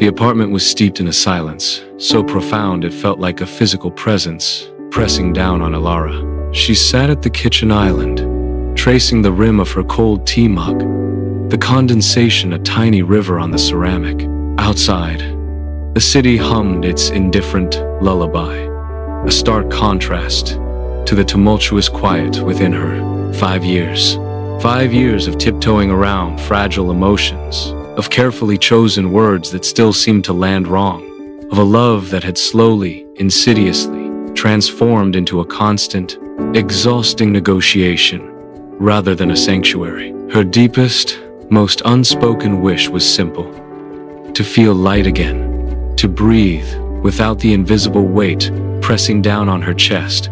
The apartment was steeped in a silence, so profound it felt like a physical presence pressing down on Alara. She sat at the kitchen island, tracing the rim of her cold tea mug, the condensation a tiny river on the ceramic. Outside, the city hummed its indifferent lullaby, a stark contrast to the tumultuous quiet within her. 5 years. 5 years of tiptoeing around fragile emotions, of carefully chosen words that still seemed to land wrong, of a love that had slowly, insidiously, transformed into a constant, exhausting negotiation rather than a sanctuary. Her deepest, most unspoken wish was simple: to feel light again, to breathe without the invisible weight pressing down on her chest,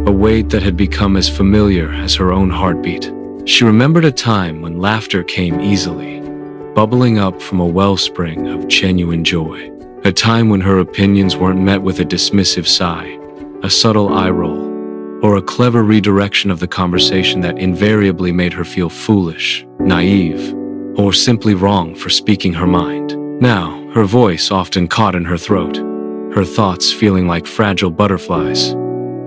a weight that had become as familiar as her own heartbeat. She remembered a time when laughter came easily, bubbling up from a wellspring of genuine joy. A time when her opinions weren't met with a dismissive sigh, a subtle eye roll, or a clever redirection of the conversation that invariably made her feel foolish, naive, or simply wrong for speaking her mind. Now, her voice often caught in her throat, her thoughts feeling like fragile butterflies,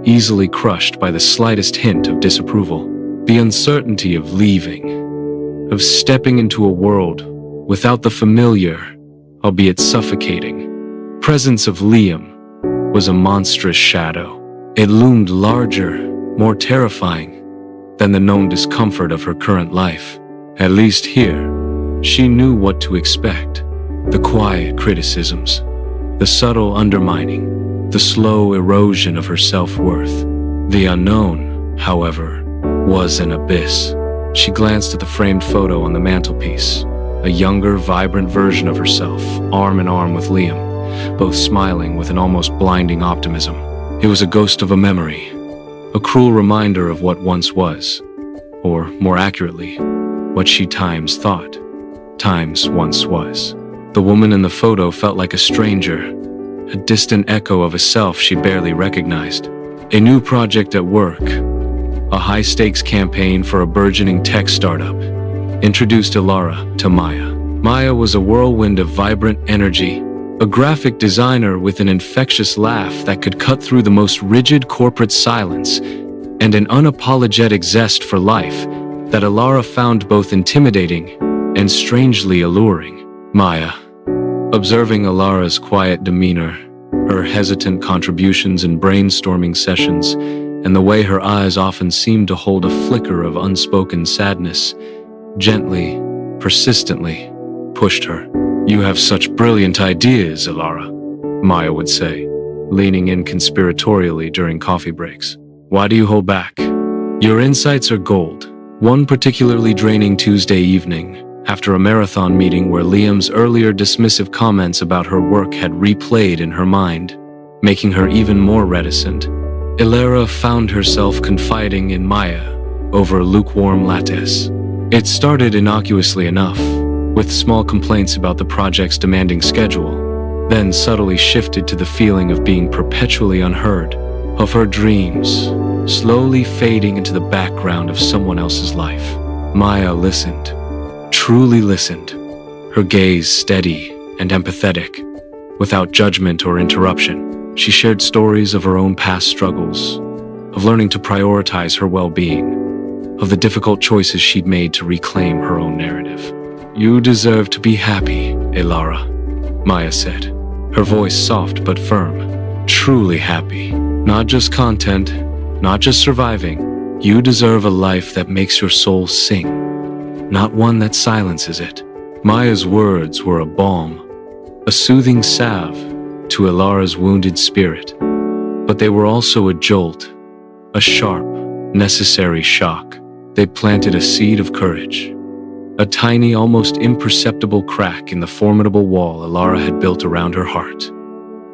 easily crushed by the slightest hint of disapproval. The uncertainty of leaving, of stepping into a world without the familiar, albeit suffocating, presence of Liam was a monstrous shadow. It loomed larger, more terrifying than the known discomfort of her current life. At least here, she knew what to expect. The quiet criticisms, the subtle undermining, the slow erosion of her self-worth. The unknown, however, was an abyss. She glanced at the framed photo on the mantelpiece, a younger, vibrant version of herself, arm in arm with Liam, both smiling with an almost blinding optimism. It was a ghost of a memory, a cruel reminder of what once was, or more accurately, what she times thought times once was. The woman in the photo felt like a stranger, a distant echo of a self she barely recognized. A new project at work, a high-stakes campaign for a burgeoning tech startup, introduced Alara to Maya. Maya was a whirlwind of vibrant energy, a graphic designer with an infectious laugh that could cut through the most rigid corporate silence, and an unapologetic zest for life that Alara found both intimidating and strangely alluring. Maya, observing Alara's quiet demeanor, her hesitant contributions in brainstorming sessions, and the way her eyes often seemed to hold a flicker of unspoken sadness, gently, persistently, pushed her. "You have such brilliant ideas, Alara," Maya would say, leaning in conspiratorially during coffee breaks. "Why do you hold back? Your insights are gold." One particularly draining Tuesday evening, after a marathon meeting where Liam's earlier dismissive comments about her work had replayed in her mind, making her even more reticent, Alara found herself confiding in Maya over lukewarm lattes. It started innocuously enough, with small complaints about the project's demanding schedule, then subtly shifted to the feeling of being perpetually unheard, of her dreams slowly fading into the background of someone else's life. Maya listened, truly listened, her gaze steady and empathetic, without judgment or interruption. She shared stories of her own past struggles, of learning to prioritize her well-being, of the difficult choices she'd made to reclaim her own narrative. "You deserve to be happy, Alara," Maya said, her voice soft but firm. "Truly happy. Not just content, not just surviving. You deserve a life that makes your soul sing, not one that silences it." Maya's words were a balm, a soothing salve to Alara's wounded spirit. But they were also a jolt, a sharp, necessary shock. They planted a seed of courage, a tiny, almost imperceptible crack in the formidable wall Alara had built around her heart.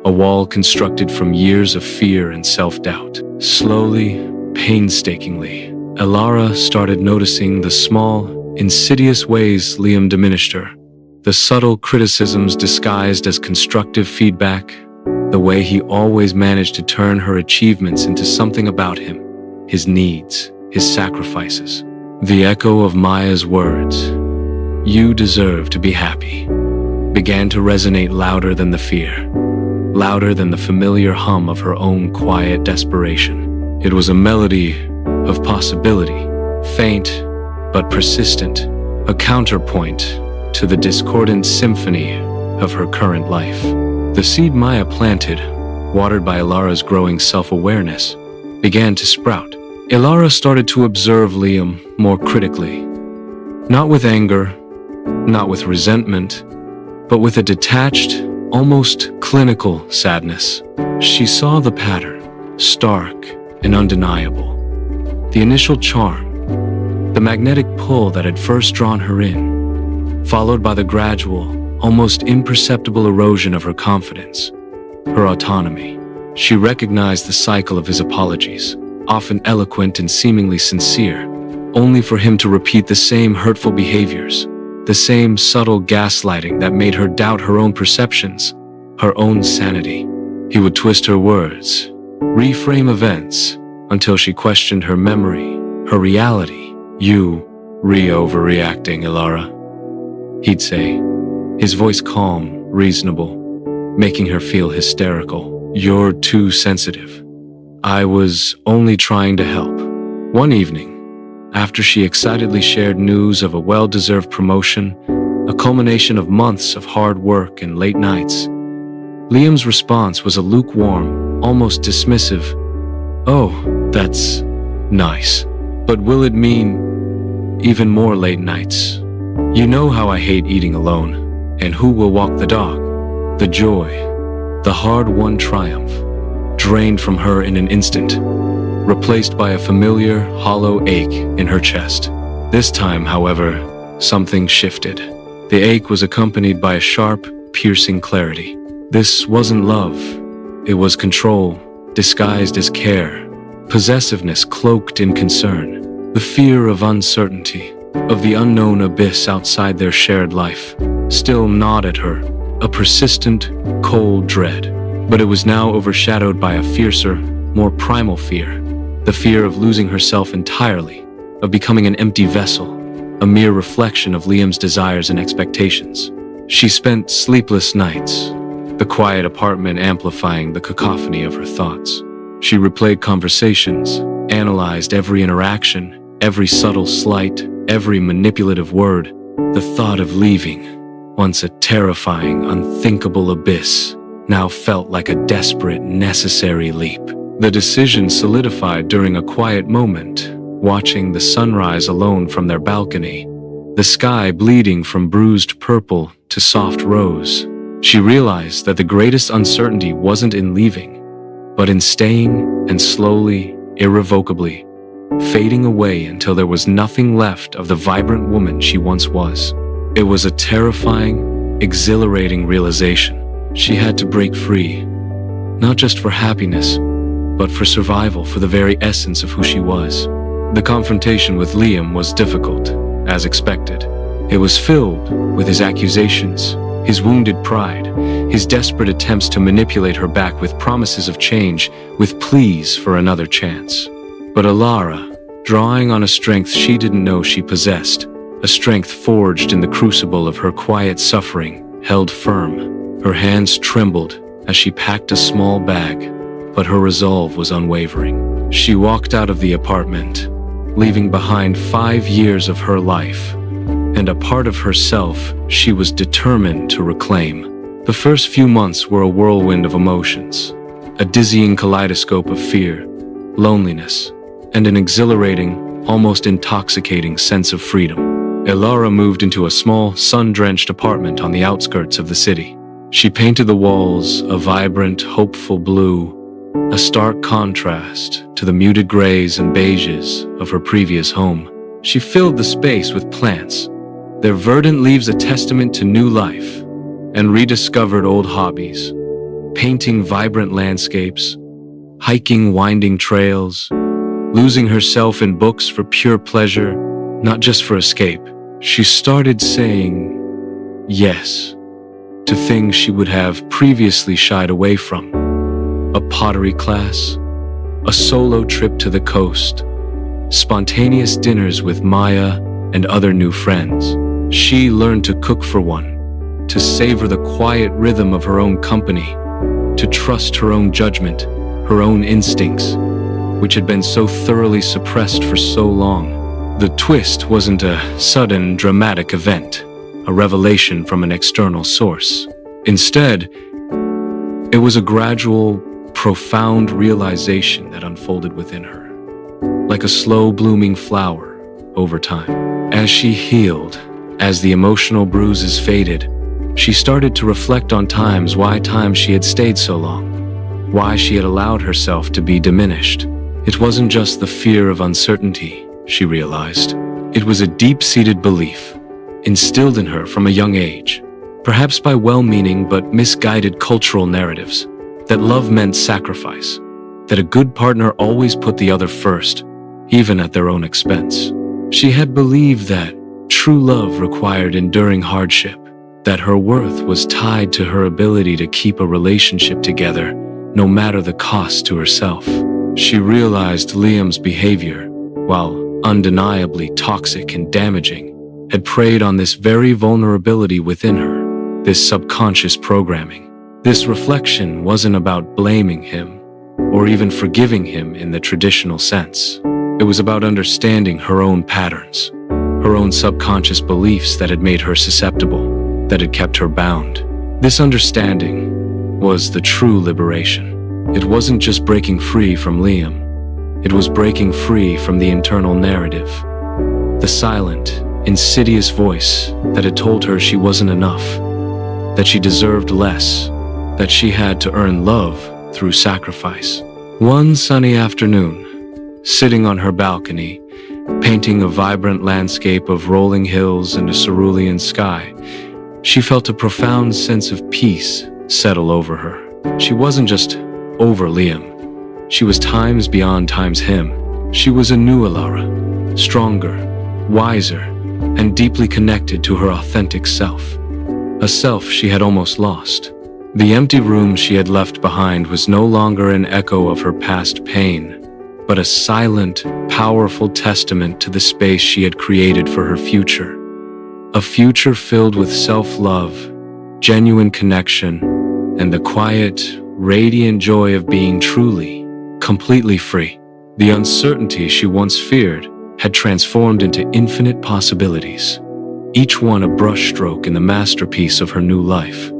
A wall constructed from years of fear and self-doubt. Slowly, painstakingly, Alara started noticing the small, insidious ways Liam diminished her. The subtle criticisms disguised as constructive feedback, the way he always managed to turn her achievements into something about him, his needs, his sacrifices. The echo of Maya's words, "You deserve to be happy," began to resonate louder than the fear, louder than the familiar hum of her own quiet desperation. It was a melody of possibility, faint but persistent, a counterpoint to the discordant symphony of her current life. The seed Maya planted, watered by Ilara's growing self-awareness, began to sprout. Ilara started to observe Liam more critically, not with anger, not with resentment, but with a detached, almost clinical sadness. She saw the pattern, stark and undeniable. The initial charm, the magnetic pull that had first drawn her in, followed by the gradual, almost imperceptible erosion of her confidence, her autonomy. She recognized the cycle of his apologies, often eloquent and seemingly sincere, only for him to repeat the same hurtful behaviors, the same subtle gaslighting that made her doubt her own perceptions, her own sanity. He would twist her words, reframe events, until she questioned her memory, her reality. "You overreacting, Ilara," he'd say, his voice calm, reasonable, making her feel hysterical. "You're too sensitive. I was only trying to help." One evening, after she excitedly shared news of a well-deserved promotion, a culmination of months of hard work and late nights, Liam's response was a lukewarm, almost dismissive, "Oh, that's nice. But will it mean even more late nights? You know how I hate eating alone. And who will walk the dog?" The joy, the hard-won triumph, drained from her in an instant, replaced by a familiar, hollow ache in her chest. This time, however, something shifted. The ache was accompanied by a sharp, piercing clarity. This wasn't love. It was control, disguised as care, possessiveness cloaked in concern, the fear of uncertainty, of the unknown abyss outside their shared life, still gnawed at her, a persistent, cold dread. But it was now overshadowed by a fiercer, more primal fear, the fear of losing herself entirely, of becoming an empty vessel, a mere reflection of Liam's desires and expectations. She spent sleepless nights, the quiet apartment amplifying the cacophony of her thoughts. She replayed conversations, analyzed every interaction, every subtle slight, every manipulative word. The thought of leaving, once a terrifying, unthinkable abyss, now felt like a desperate, necessary leap. The decision solidified during a quiet moment, watching the sunrise alone from their balcony, the sky bleeding from bruised purple to soft rose. She realized that the greatest uncertainty wasn't in leaving, but in staying and slowly, irrevocably, fading away until there was nothing left of the vibrant woman she once was. It was a terrifying, exhilarating realization. She had to break free, not just for happiness, but for survival, for the very essence of who she was. The confrontation with Liam was difficult, as expected. It was filled with his accusations, his wounded pride, his desperate attempts to manipulate her back with promises of change, with pleas for another chance. But Ilara, drawing on a strength she didn't know she possessed, a strength forged in the crucible of her quiet suffering, held firm. Her hands trembled as she packed a small bag, but her resolve was unwavering. She walked out of the apartment, leaving behind 5 years of her life, and a part of herself she was determined to reclaim. The first few months were a whirlwind of emotions, a dizzying kaleidoscope of fear, loneliness, and an exhilarating, almost intoxicating sense of freedom. Ilara moved into a small, sun-drenched apartment on the outskirts of the city. She painted the walls a vibrant, hopeful blue, a stark contrast to the muted grays and beiges of her previous home. She filled the space with plants, their verdant leaves a testament to new life, and rediscovered old hobbies, painting vibrant landscapes, hiking winding trails, losing herself in books for pure pleasure, not just for escape. She started saying yes to things she would have previously shied away from. A pottery class, a solo trip to the coast, spontaneous dinners with Maya and other new friends. She learned to cook for one, to savor the quiet rhythm of her own company, to trust her own judgment, her own instincts, which had been so thoroughly suppressed for so long. The twist wasn't a sudden, dramatic event, a revelation from an external source. Instead, it was a gradual, profound realization that unfolded within her, like a slow blooming flower over time. As she healed, as the emotional bruises faded, she started to reflect on times she had stayed so long, why she had allowed herself to be diminished. It wasn't just the fear of uncertainty, she realized. It was a deep-seated belief, instilled in her from a young age, perhaps by well-meaning but misguided cultural narratives, that love meant sacrifice, that a good partner always put the other first, even at their own expense. She had believed that true love required enduring hardship, that her worth was tied to her ability to keep a relationship together, no matter the cost to herself. She realized Liam's behavior, while undeniably toxic and damaging, had preyed on this very vulnerability within her, this subconscious programming. This reflection wasn't about blaming him, or even forgiving him in the traditional sense. It was about understanding her own patterns, her own subconscious beliefs that had made her susceptible, that had kept her bound. This understanding was the true liberation. It wasn't just breaking free from Liam. It was breaking free from the internal narrative, the silent, insidious voice that had told her she wasn't enough, that she deserved less, that she had to earn love through sacrifice. One sunny afternoon, sitting on her balcony, painting a vibrant landscape of rolling hills and a cerulean sky, she felt a profound sense of peace settle over her. She wasn't just over Liam. She was times beyond times him. She was a new Alara, stronger, wiser, and deeply connected to her authentic self. A self she had almost lost. The empty room she had left behind was no longer an echo of her past pain, but a silent, powerful testament to the space she had created for her future. A future filled with self-love, genuine connection, and the quiet, radiant joy of being truly, completely free. The uncertainty she once feared had transformed into infinite possibilities, each one a brushstroke in the masterpiece of her new life.